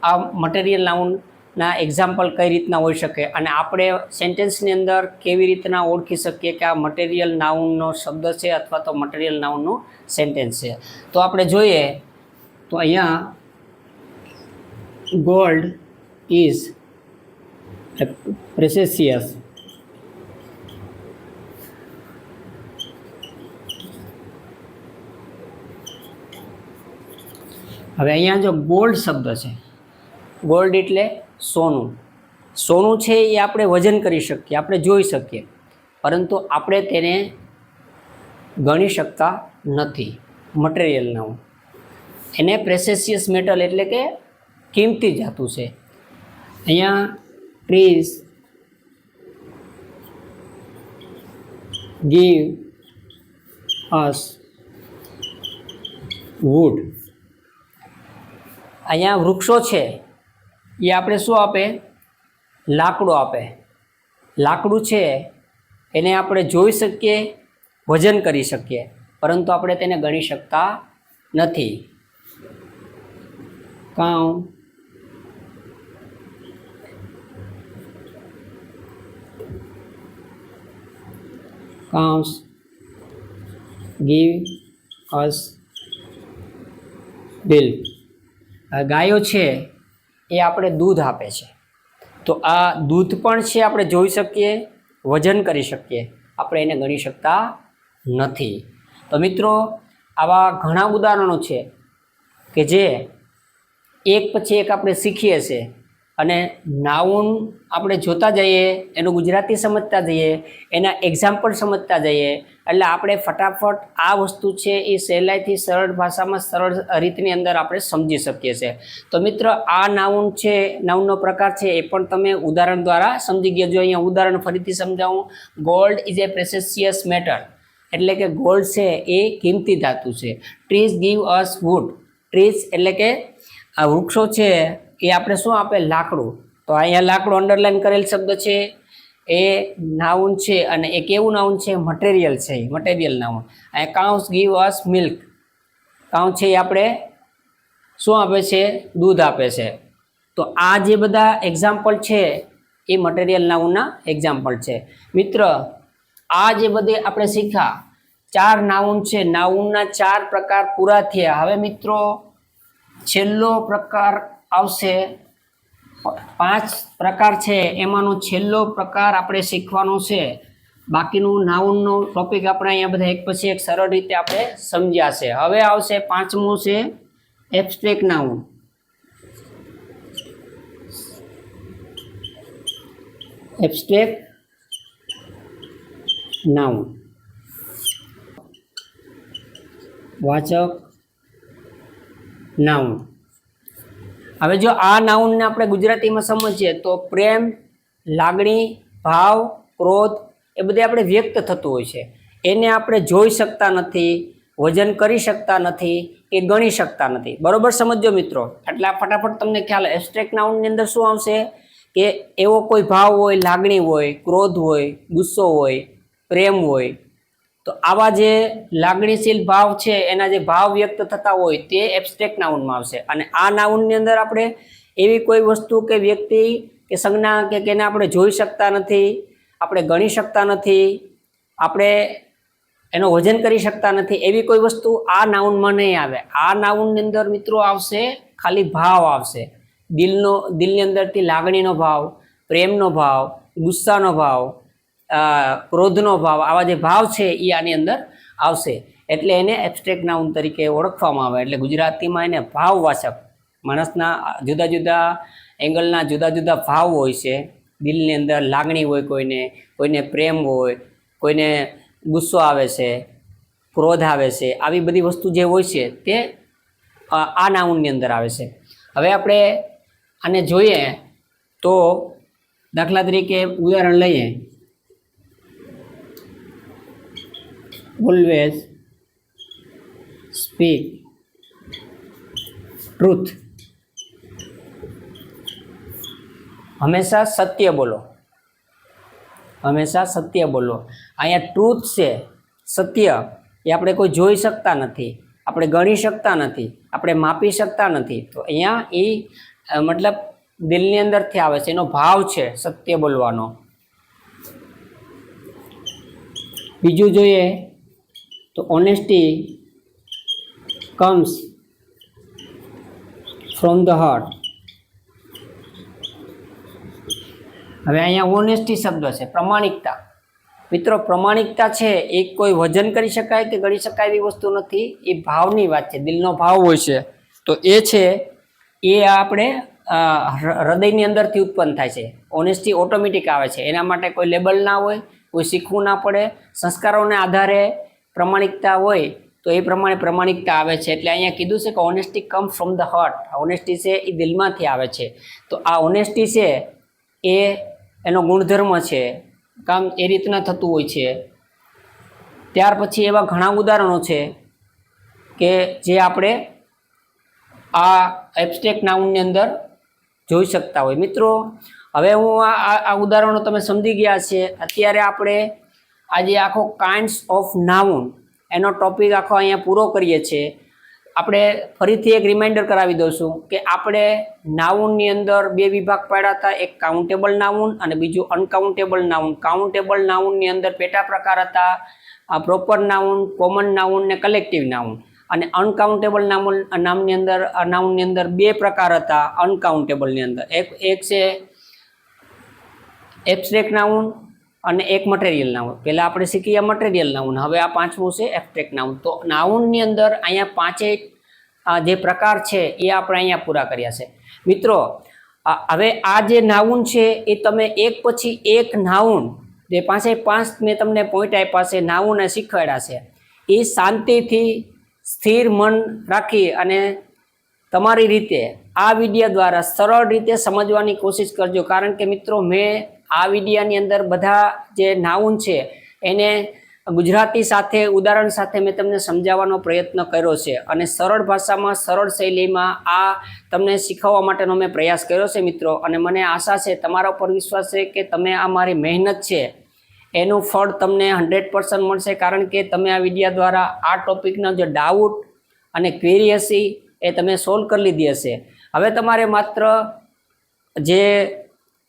આ મટીરિયલ નાઉનના એક્ઝામ્પલ કઈ રીતના હોઈ શકે અને આપણે સેન્ટેન્સની અંદર કેવી રીતના ઓળખી શકીએ કે આ મટીરિયલ નાઉનનો શબ્દ છે અથવા તો મટીરિયલ નાઉનનો સેન્ટેન્સ છે. તો આપણે જોઈએ તો અહીંયા ગોલ્ડ ઇઝ પ્રેસિયસ. હવે અહીંયા જો ગોલ્ડ શબ્દ છે, ગોલ્ડ એટલે સોનું. સોનું છે એ આપણે વજન કરી શકીએ, આપણે જોઈ શકીએ, પરંતુ આપણે તેને ગણી શકતા નથી. મટીરિયલ નાઉન એને પ્રેસિયસ મેટલ એટલે કે કિંમતી ધાતુ છે. અહીંયા ટ્રીઝ ગીવ અસ વુડ. અહીંયા વૃક્ષો છે એ આપણે શું આપે? લાકડું આપે. લાકડું છે એને આપણે જોઈ શકીએ, વજન કરી શકીએ, પરંતુ આપણે તેને ગણી શકતા નથી. કાઉ cows give us milk. ગાયો છે એ આપણે દૂધ આપે છે. તો આ દૂધ પણ છે આપણે જોઈ શકીએ, વજન કરી શકીએ, આપણે એને ગણી શકતા નથી. તો મિત્રો, આવા ઘણા ઉદાહરણો છે કે જે એક પછી એક આપણે શીખીએ છીએ અને નાઉન આપણે જોતા જઈએ, એનું ગુજરાતી સમજતા જઈએ, એના એક્ઝામ્પલ સમજતા જઈએ, એટલે આપણે ફટાફટ આ વસ્તુ છે એ સહેલાઈથી સરળ ભાષામાં સરળ રીતની અંદર આપણે સમજી શકીએ છીએ. તો મિત્ર, આ નાઉન છે, નાઉનનો પ્રકાર છે, એ પણ તમે ઉદાહરણ દ્વારા સમજી ગયા. જો અહીંયા ઉદાહરણ ફરીથી સમજાવું. Gold is a precious metal એટલે કે ગોલ્ડ છે એ કિંમતી ધાતુ છે. Trees give us wood. Trees એટલે કે આ વૃક્ષો છે એ આપણે શું આપે? લાકડું. તો અહીંયા લાકડું અંડરલાઈન કરેલ શબ્દ છે એ નાઉન છે અને એ કેવું નાઉન છે? મટીરિયલ છે, મટીરિયલ નાઉન. અહીંયા કાઉસ ગીવ અસ મિલ્ક. કાઉ છે એ આપણે શું આપે છે? દૂધ આપે છે. તો આ જે બધા એક્ઝામ્પલ છે એ મટીરિયલ નાઉનના એક્ઝામ્પલ છે. મિત્ર, આ જે બધે આપણે શીખ્યા 4 નાઉન છે, નાઉનના 4 પ્રકાર પૂરા થયા. હવે મિત્રો, છેલ્લો પ્રકાર આવશે. 5 પ્રકાર છે એમાંનો છેલ્લો પ્રકાર આપણે શીખવાનો છે. બાકીનું નાઉનનો ટોપિક આપણે અહીંયા બધા એક પછી એક સરળ રીતે આપણે સમજ્યા છે. હવે આવશે 5મું છે એબ્સ્ટ્રેક્ટ નાઉન. એબ્સ્ટ્રેક્ટ નાઉન વાચક નાઉન. હવે જો આ નાઉનને આપણે ગુજરાતીમાં સમજીએ તો પ્રેમ, લાગણી, ભાવ, ક્રોધ એ બધે આપણે વ્યક્ત થતું હોય છે. એને આપણે જોઈ શકતા નથી, વજન કરી શકતા નથી, કે ગણી શકતા નથી. બરોબર સમજો મિત્રો. એટલે આ ફટાફટ તમને ખ્યાલ. એબ્સ્ટ્રેક્ટ નાઉનની અંદર શું આવશે કે એવો કોઈ ભાવ હોય, લાગણી હોય, ક્રોધ હોય, ગુસ્સો હોય, પ્રેમ હોય, તો આવા જે લાગણીશીલ ભાવ છે એના જે ભાવ વ્યક્ત થતા હોય તે એબ્સ્ટ્રેક્ટ નાઉનમાં આવશે. અને આ નાઉનની અંદર આપણે એવી કોઈ વસ્તુ કે વ્યક્તિ કે સંજ્ઞા કે એને આપણે જોઈ શકતા નથી, આપણે ગણી શકતા નથી, આપણે એનો વજન કરી શકતા નથી, એવી કોઈ વસ્તુ આ નાઉનમાં નહીં આવે. આ નાઉનની અંદર મિત્રો આવશે ખાલી ભાવ આવશે. દિલની અંદરથી લાગણીનો ભાવ, પ્રેમનો ભાવ, ગુસ્સાનો ભાવ, ક્રોધનો ભાવ, આવા જે ભાવ છે એ આની અંદર આવશે. એટલે એને એબ્સ્ટ્રેક્ટ નાઉન તરીકે ઓળખવામાં આવે. એટલે ગુજરાતીમાં એને ભાવવાચક. માણસના જુદા જુદા એંગલના જુદા જુદા ભાવ હોય છે. દિલની અંદર લાગણી હોય, કોઈને પ્રેમ હોય, કોઈને ગુસ્સો આવે છે, ક્રોધ આવે છે, આવી બધી વસ્તુ જે હોય છે તે આ નાઉનની અંદર આવે છે. હવે આપણે આને જોઈએ તો દાખલા તરીકે ઉદાહરણ લઈએ, ઓલવેઝ સ્પીક ટ્રુથ, હંમેશા સત્ય બોલો, હંમેશા સત્ય બોલો. અહીંયા ટ્રુથ છે, સત્ય એ આપણે કોઈ જોઈ શકતા નથી, આપણે ગણી શકતા નથી, આપણે માપી શકતા નથી. તો અહીંયા એ મતલબ દિલની અંદરથી આવે છે, એનો ભાવ છે સત્ય બોલવાનો. બીજું જોઈએ તો honesty comes from the heart. હવે અહીંયા ઓનેસ્ટી શબ્દ છે, પ્રમાણિકતા. મિત્રો, પ્રમાણિકતા છે એ કોઈ વજન કરી શકાય કે ગણી શકાય એવી વસ્તુ નથી, એ ભાવની વાત છે, દિલનો ભાવ હોય છે. તો એ છે એ આપણે હૃદયની અંદરથી ઉત્પન્ન થાય છે. ઓનેસ્ટી ઓટોમેટિક આવે છે, એના માટે કોઈ લેબલ ના હોય, કોઈ શીખવું ના પડે. સંસ્કારોને આધારે પ્રમાણિકતા હોય તો એ પ્રમાણે પ્રમાણિકતા આવે છે. એટલે અહીંયા કીધું છે કે honesty come from the heart. Honesty છે એ દિલમાંથી આવે છે. તો આ ઓનેસ્ટી છે એ એનો ગુણધર્મ છે, કામ એ રીતના થતું હોય છે. ત્યાર પછી એવા ઘણા ઉદાહરણો છે કે જે આપણે આ એબ્સ્ટ્રેક્ટ નાઉનની અંદર જોઈ શકતા હોય. મિત્રો, હવે હું આ ઉદાહરણો તમે સમજી ગયા છે. અત્યારે આપણે આજે આખો કાઇન્ડ્સ ઓફ નાઉન એનો ટોપિક આખો અહીંયા પૂરો કરીએ છીએ. આપણે ફરીથી એક રિમાઇન્ડર કરાવી દઉં છું કે આપણે નાઉનની અંદર બે વિભાગ પાડ્યા હતા, એક કાઉન્ટેબલ નાઉન અને બીજું અનકાઉન્ટેબલ નાઉન. કાઉન્ટેબલ નાઉનની અંદર પેટા પ્રકાર હતા પ્રોપર નાઉન, કોમન નાઉન ને કલેક્ટિવ નાઉન. અને અનકાઉન્ટેબલ નાઉનની અંદર બે પ્રકાર હતા અનકાઉન્ટેબલની અંદર. એક છે એબ્સ્ટ્રેક્ટ નાઉન અને એક મટીરિયલ નાઉન. પહેલાં આપણે શીખીએ મટીરિયલ નાઉન, હવે આ પાંચમું છે એબ્સ્ટ્રેક્ટ નાઉન. તો નાઉનની અંદર અહીંયા પાંચેય જે પ્રકાર છે એ આપણે અહીંયા પૂરા કર્યા છે. મિત્રો, હવે આ જે નાઉન છે એ તમે એક પછી એક નાઉન, જે પાંચે પાંચ મેં તમને પોઈન્ટ આપ્યા છે, નાઉન શીખવાડ્યા છે, એ શાંતિથી સ્થિર મન રાખી અને તમારી રીતે આ વિડીયો દ્વારા સરળ રીતે સમજવાની કોશિશ કરજો. કારણ કે મિત્રો, મેં આ વિડીયાની અંદર બધા જે નાઉન છે એને ગુજરાતી સાથે ઉદાહરણ સાથે મેં તમને સમજાવવાનો પ્રયત્ન કર્યો છે અને સરળ ભાષામાં સરળ શૈલીમાં આ તમને શીખવવા માટેનો મેં પ્રયાસ કર્યો છે મિત્રો. અને મને આશા છે, તમારા ઉપર વિશ્વાસ છે કે તમે આ મારી મહેનત છે એનું ફળ તમને 100% મળશે. કારણ કે તમે આ વિડીયા દ્વારા આ ટોપિકનો જે ડાઉટ અને ક્વેરી હશે એ તમે સોલ્વ કરી લીધી હશે. હવે તમારે માત્ર જે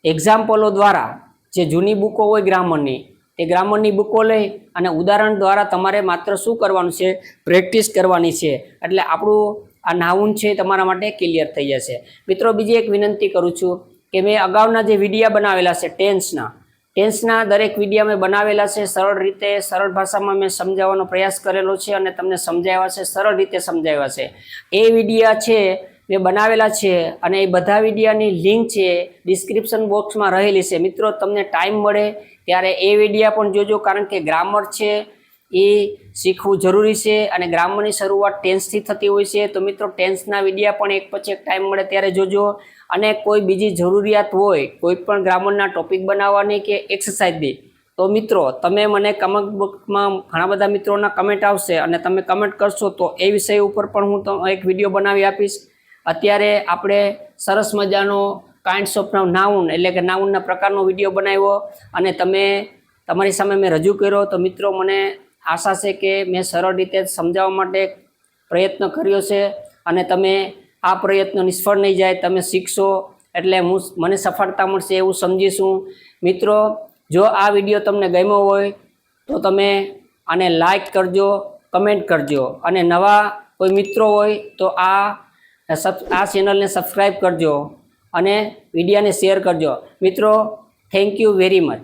એક્ઝામ્પલો દ્વારા, જે જૂની બુકો હોય ગ્રામરની, એ ગ્રામરની બુકો લઈ અને ઉદાહરણ દ્વારા તમારે માત્ર શું કરવાનું છે, પ્રેક્ટિસ કરવાની છે. એટલે આપણું આ નાઉન છે તમારા માટે ક્લિયર થઈ જશે. મિત્રો, બીજી એક વિનંતી કરું છું કે મેં અગાઉના જે વિડીયા બનાવેલા છે ટેન્સના દરેક વિડીયા મેં બનાવેલા છે, સરળ રીતે સરળ ભાષામાં મેં સમજાવવાનો પ્રયાસ કરેલો છે અને તમને સમજાવ્યા છે, સરળ રીતે સમજાવ્યા છે. એ વિડીયા છે મેં બનાવેલા છે અને એ બધા વિડીયાની લિંક છે ડિસ્ક્રિપ્શન બોક્સમાં રહેલી છે. મિત્રો, તમને ટાઈમ મળે ત્યારે એ વિડીયા પણ જોજો. કારણ કે ગ્રામર છે એ શીખવું જરૂરી છે અને ગ્રામરની શરૂઆત ટેન્સથી થતી હોય છે. તો મિત્રો, ટેન્સના વિડીયા પણ એક પછી એક ટાઈમ મળે ત્યારે જોજો. અને કોઈ બીજી જરૂરિયાત હોય, કોઈ પણ ગ્રામરના ટોપિક બનાવવાની કે એક્સરસાઇઝની, તો મિત્રો તમે મને કમેન્ટ બોક્સમાં ઘણા બધા મિત્રોના કમેન્ટ આવશે અને તમે કમેન્ટ કરશો તો એ વિષય ઉપર પણ હું એક વિડીયો બનાવી આપીશ. અત્યારે આપણે સરસ મજાનો કાઇન્ડ્સ ઓફ નાઉન એટલે કે નાઉનના પ્રકારનો વિડીયો બનાવ્યો અને તમારી સામે મેં રજૂ કર્યો. તો મિત્રો, મને આશા છે કે મેં સરળ રીતે સમજાવવા માટે પ્રયત્ન કર્યો છે અને તમે આ પ્રયત્ન નિષ્ફળ નહીં જાય, તમે શીખશો એટલે મને સફળતા મળશે એવું સમજીશું. મિત્રો, જો આ વિડીયો તમને ગમ્યો હોય તો તમે આને લાઈક કરજો, કમેન્ટ કરજો અને નવા કોઈ મિત્રો હોય તો આ ચેનલને સબસ્ક્રાઈબ કરજો અને વિડીયાને શેર કરજો. મિત્રો, થેન્ક યુ વેરી મચ.